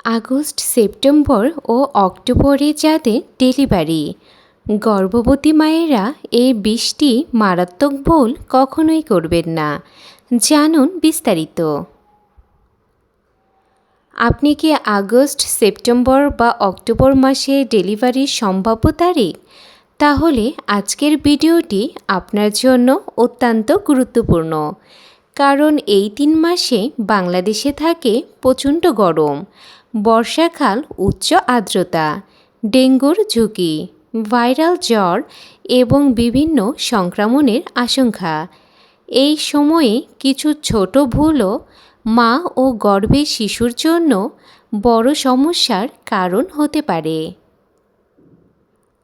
August, September ও অক্টোবরে যাদের delivery, গর্ভবতী মায়েরা এই ২০টি মারাত্মক ভুল কখনোই করবেন না। জানুন বিস্তারিত। আপনি কি আগস্ট, সেপ্টেম্বর বা অক্টোবর মাসে ডেলিভারির সম্ভাব্য তারিখ? তাহলে আজকের ভিডিওটি আপনার জন্য অত্যন্ত গুরুত্বপূর্ণ। কারণ এই ৩ মাসে বাংলাদেশে থাকে প্রচণ্ড গরম, বর্ষাকাল, উচ্চ আর্দ্রতা, ডেঙ্গুর ঝুঁকি, ভাইরাল জ্বর এবং বিভিন্ন সংক্রমণের আশঙ্কা। এই সময়ে কিছু ছোট ভুলও মা ও গর্ভে শিশুর জন্য বড় সমস্যার কারণ হতে পারে।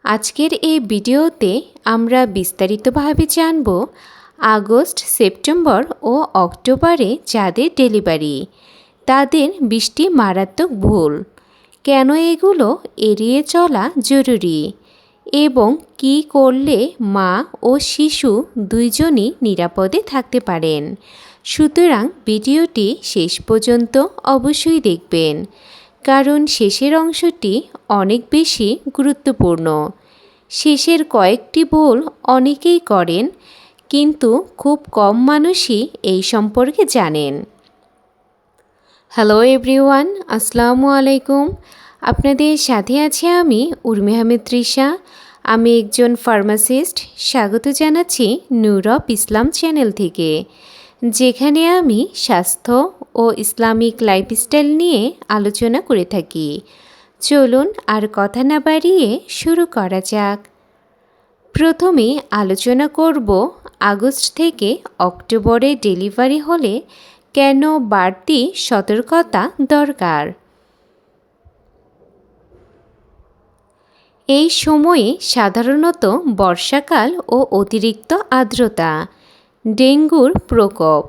আজকের এই ভিডিওতে আমরা বিস্তারিতভাবে জানব আগস্ট, সেপ্টেম্বর ও অক্টোবরে যাদের ডেলিভারি, তাদের ২০টি মারাত্মক ভুল, কেন এগুলো এড়িয়ে চলা জরুরি এবং কী করলে মা ও শিশু দুইজনই নিরাপদে থাকতে পারেন। সুতরাং ভিডিওটি শেষ পর্যন্ত অবশ্যই দেখবেন, কারণ শেষের অংশটি অনেক বেশি গুরুত্বপূর্ণ। শেষের কয়েকটি ভুল অনেকেই করেন, কিন্তু খুব কম মানুষই এই সম্পর্কে জানেন। হ্যালো এভরিওয়ান, আসসালামু আলাইকুম। আপনাদের সাথে আছি আমি উর্মি আহমেদ তৃষা। আমি একজন ফার্মাসিস্ট। স্বাগত জানাচ্ছি নূর অফ ইসলাম চ্যানেল থেকে, যেখানে আমি স্বাস্থ্য ও ইসলামিক লাইফস্টাইল নিয়ে আলোচনা করে থাকি। চলুন আর কথা না বাড়িয়ে শুরু করা যাক। প্রথমে আলোচনা করব আগস্ট থেকে অক্টোবরে ডেলিভারি হলে কেন বাড়তি সতর্কতা দরকার। এই সময়ে সাধারণত বর্ষাকাল ও অতিরিক্ত আর্দ্রতা, ডেঙ্গুর প্রকোপ,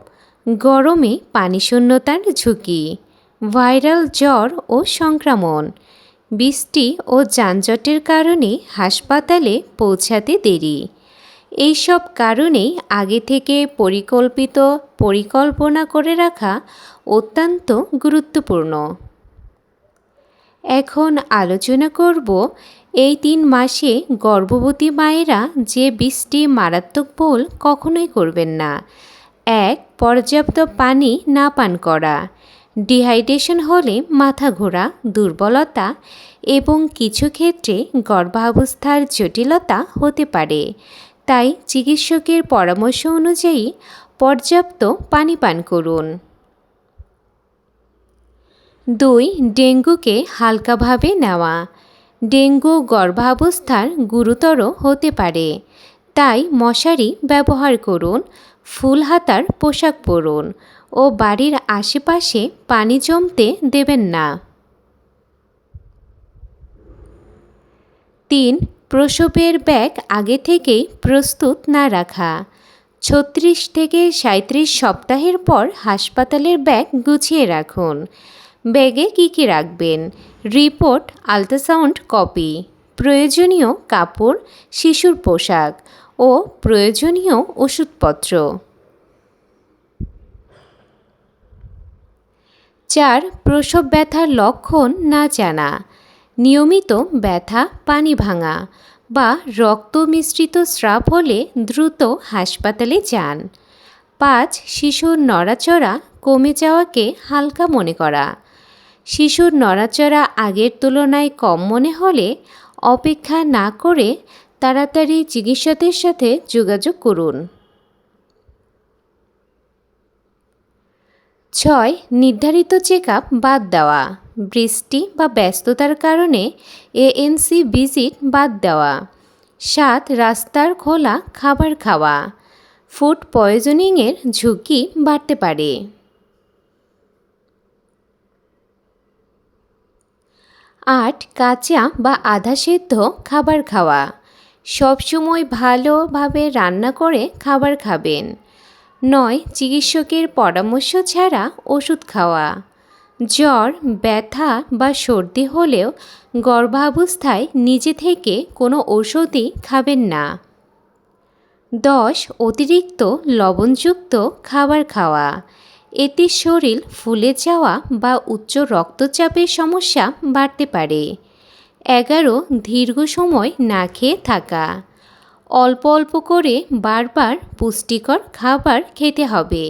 গরমে পানিশূন্যতার ঝুঁকি, ভাইরাল জ্বর ও সংক্রমণ, বৃষ্টি ও যানজটের কারণে হাসপাতালে পৌঁছাতে দেরি, এইসব কারণেই আগে থেকে পরিকল্পনা করে রাখা অত্যন্ত গুরুত্বপূর্ণ। এখন আলোচনা করব এই ৩ মাসে গর্ভবতী মায়েরা যে ২০টি মারাত্মক ভুল কখনোই করবেন না। ১. পর্যাপ্ত পানি না পান করা। ডিহাইড্রেশন হলে মাথা ঘোরা, দুর্বলতা এবং কিছু ক্ষেত্রে গর্ভাবস্থার জটিলতা হতে পারে। তাই চিকিৎসকের পরামর্শ অনুযায়ী পর্যাপ্ত পানি পান করুন। ২. ডেঙ্গুকে হালকাভাবে নেওয়া। ডেঙ্গু গর্ভাবস্থার গুরুতর হতে পারে, তাই মশারি ব্যবহার করুন, ফুল হাতার পোশাক পরুন ও বাড়ির আশেপাশে পানি জমতে দেবেন না। ৩. প্রসবের ব্যাগ আগে থেকেই প্রস্তুত না রাখা। ৩৬ থেকে ৩৭ সপ্তাহের পর হাসপাতালের ব্যাগ গুছিয়ে রাখুন। ব্যাগে কী কী রাখবেন? রিপোর্ট, আল্ট্রাসাউন্ড কপি, প্রয়োজনীয় কাপড়, শিশুর পোশাক ও প্রয়োজনীয় ওষুধপত্র। ৪. প্রসব ব্যথার লক্ষণ না জানা। নিয়মিত ব্যথা, পানি ভাঙা বা রক্ত মিশ্রিত স্রাব হলে দ্রুত হাসপাতালে যান। ৫. শিশুর নড়াচড়া কমে যাওয়াকে হালকা মনে করা। শিশুর নড়াচড়া আগের তুলনায় কম মনে হলে অপেক্ষা না করে তাড়াতাড়ি চিকিৎসকের সাথে যোগাযোগ করুন। ৬. নির্ধারিত চেকআপ বাদ দেওয়া। বৃষ্টি বা ব্যস্ততার কারণে এএনসি ভিজিট বাদ দেওয়া। ৭. রাস্তার খোলা খাবার খাওয়া। ফুড পয়জনিংয়ের ঝুঁকি বাড়তে পারে। ৮. কাঁচা বা আধা সেদ্ধ খাবার খাওয়া। সবসময় ভালোভাবে রান্না করে খাবার খাবেন। ৯. চিকিৎসকের পরামর্শ ছাড়া ওষুধ খাওয়া। জ্বর, ব্যথা বা সর্দি হলেও গর্ভাবস্থায় নিজে থেকে কোনো ওষুধই খাবেন না। ১০. অতিরিক্ত লবণযুক্ত খাবার খাওয়া। এতে শরীর ফুলে যাওয়া বা উচ্চ রক্তচাপের সমস্যা বাড়তে পারে। 11. দীর্ঘ সময় না খেয়ে থাকা। অল্প অল্প করে বারবার পুষ্টিকর খাবার খেতে হবে।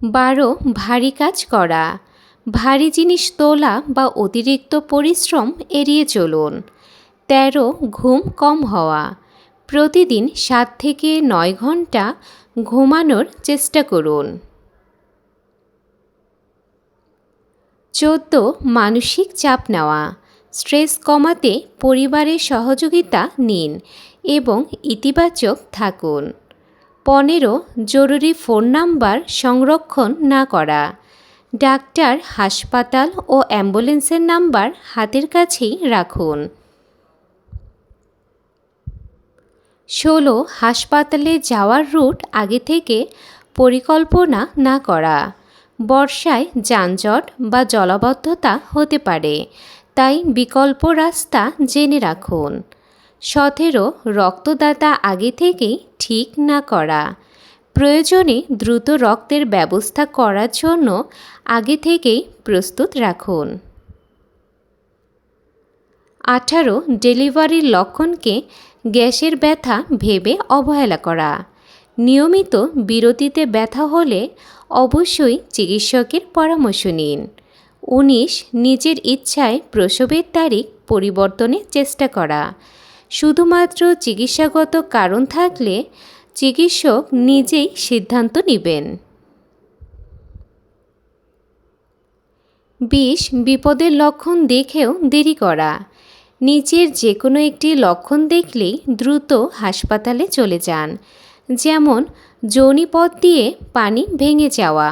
12. ভারী কাজ করা। ভারী জিনিস তোলা বা অতিরিক্ত পরিশ্রম এড়িয়ে চলুন। 13. ঘুম কম হওয়া। প্রতিদিন 7 থেকে 9 ঘন্টা ঘুমানোর চেষ্টা করুন। 14. মানসিক চাপ নেওয়া। স্ট্রেস কমাতে পরিবারের সহযোগিতা নিন এবং ইতিবাচক থাকুন। 15. জরুরি ফোন নাম্বার সংরক্ষণ না করা। ডাক্তার, হাসপাতাল ও অ্যাম্বুলেন্সের নাম্বার হাতের কাছেই রাখুন। 16. হাসপাতালে যাওয়ার রুট আগে থেকে পরিকল্পনা না করা। বর্ষায় যানজট বা জলাবদ্ধতা হতে পারে, তাই বিকল্প রাস্তা জেনে রাখুন। 17. রক্তদাতা আগে থেকেই ঠিক না করা। প্রয়োজনে দ্রুত রক্তের ব্যবস্থা করার জন্য আগে থেকেই প্রস্তুত রাখুন। 18. ডেলিভারির লক্ষণকে গ্যাসের ব্যথা ভেবে অবহেলা করা। নিয়মিত বিরতিতে ব্যথা হলে অবশ্যই চিকিৎসকের পরামর্শ নিন। 19. নিজের ইচ্ছায় প্রসবের তারিখ পরিবর্তনের চেষ্টা করা। শুধুমাত্র চিকিৎসাগত কারণ থাকলে চিকিৎসক নিজেই সিদ্ধান্ত নেবেন। 20. বিপদের লক্ষণ দেখেও দেরি করা। নিচের যে কোনো একটি লক্ষণ দেখলেই দ্রুত হাসপাতালে চলে যান, যেমন যোনিপথ দিয়ে পানি ভেঙে যাওয়া,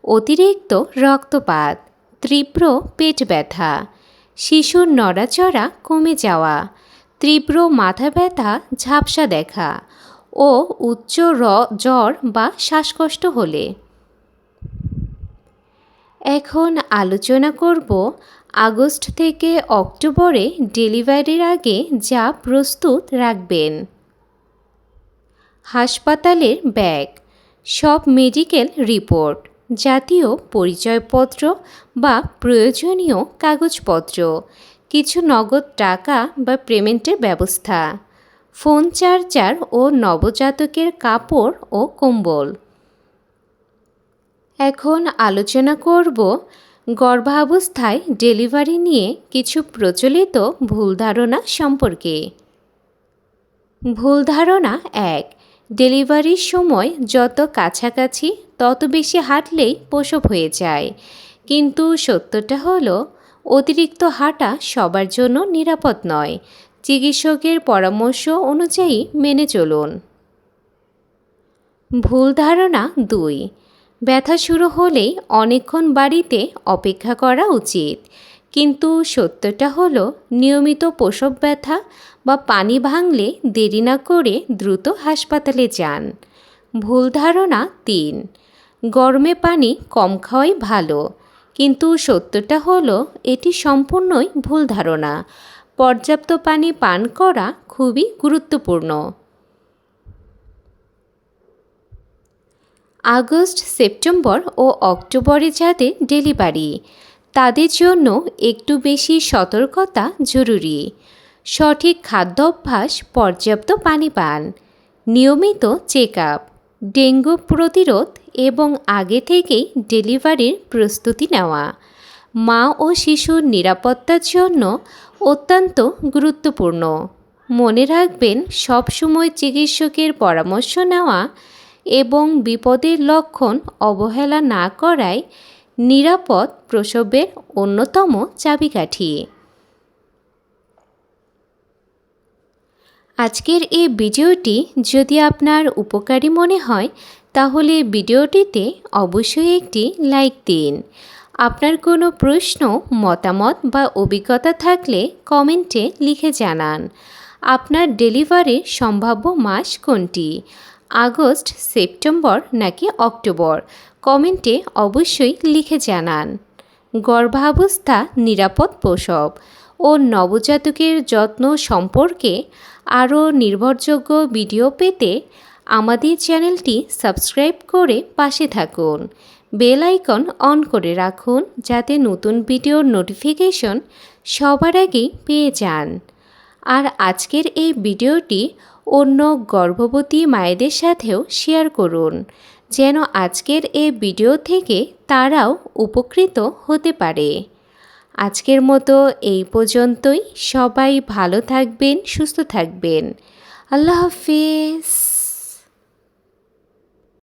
অতিরিক্ত রক্তপাত, তীব্র পেট ব্যথা, শিশুর নড়াচড়া কমে যাওয়া, তীব্র মাথা ব্যথা, ঝাপসা দেখা ও উচ্চ জ্বর বা শ্বাসকষ্ট হলে। এখন আলোচনা করব আগস্ট থেকে অক্টোবরে ডেলিভারির আগে যা প্রস্তুত রাখবেন। হাসপাতালের ব্যাগ, সব মেডিকেল রিপোর্ট, জাতীয় পরিচয়পত্র বা প্রয়োজনীয় কাগজপত্র, কিছু নগদ টাকা বা পেমেন্টের ব্যবস্থা, ফোন চার্জার ও নবজাতকের কাপড় ও কম্বল। এখন আলোচনা করব গর্ভাবস্থায় ডেলিভারি নিয়ে কিছু প্রচলিত ভুল ধারণা সম্পর্কে। ভুল ধারণা 1. ডেলিভারির সময় যত কাছাকাছি তত বেশি হাঁটলেই প্রসব হয়ে যায়, কিন্তু সত্যটা হলো অতিরিক্ত হাঁটা সবার জন্য নিরাপদ নয়। চিকিৎসকের পরামর্শ অনুযায়ী মেনে চলুন। ভুল ধারণা 2. ব্যথা শুরু হলেই অনেকক্ষণ বাড়িতে অপেক্ষা করা উচিত, কিন্তু সত্যটা হলো নিয়মিত প্রসব ব্যথা বা পানি ভাঙলে দেরি না করে দ্রুত হাসপাতালে যান। ভুল ধারণা 3. গরমে পানি কম খাওয়াই ভালো, কিন্তু সত্যটা হলো এটি সম্পূর্ণই ভুল ধারণা। পর্যাপ্ত পানি পান করা খুবই গুরুত্বপূর্ণ। আগস্ট, সেপ্টেম্বর ও অক্টোবরে যাদের ডেলিভারি, তাদের জন্য একটু বেশি সতর্কতা জরুরি। সঠিক খাদ্যাভ্যাস, পর্যাপ্ত পানি পান, নিয়মিত চেক আপ, ডেঙ্গু প্রতিরোধ এবং আগে থেকেই ডেলিভারির প্রস্তুতি নেওয়া মা ও শিশুর নিরাপত্তার জন্য অত্যন্ত গুরুত্বপূর্ণ। মনে রাখবেন, সবসময় চিকিৎসকের পরামর্শ নেওয়া এবং বিপদের লক্ষণ অবহেলা না করাই নিরাপদ প্রসবের অন্যতম চাবিকাঠি। আজকের এই ভিডিওটি যদি আপনার উপকারী মনে হয় তাহলে ভিডিওটিতে অবশ্যই একটি লাইক দিন। আপনার কোনো প্রশ্ন, মতামত বা অভিজ্ঞতা থাকলে কমেন্টে লিখে জানান। আপনার ডেলিভারির সম্ভাব্য মাস কোনটি? আগস্ট, সেপ্টেম্বর নাকি অক্টোবর? কমেন্টে অবশ্যই লিখে জানান। গর্ভাবস্থা, নিরাপদ প্রসব ও নবজাতকের যত্ন সম্পর্কে আরও নির্ভরযোগ্য ভিডিও পেতে আমাদের চ্যানেলটি সাবস্ক্রাইব করে পাশে থাকুন। বেল আইকন অন করে রাখুন যাতে নতুন ভিডিওর নোটিফিকেশন সবার আগেই পেয়ে যান। আর আজকের এই ভিডিওটি অন্য গর্ভবতী মায়েদের সাথেও শেয়ার করুন, যেন আজকের এই ভিডিও থেকে তারাও উপকৃত হতে পারে। আজকের মতো এই পর্যন্তই। সবাই ভালো থাকবেন, সুস্থ থাকবেন। আল্লাহ হাফেজ।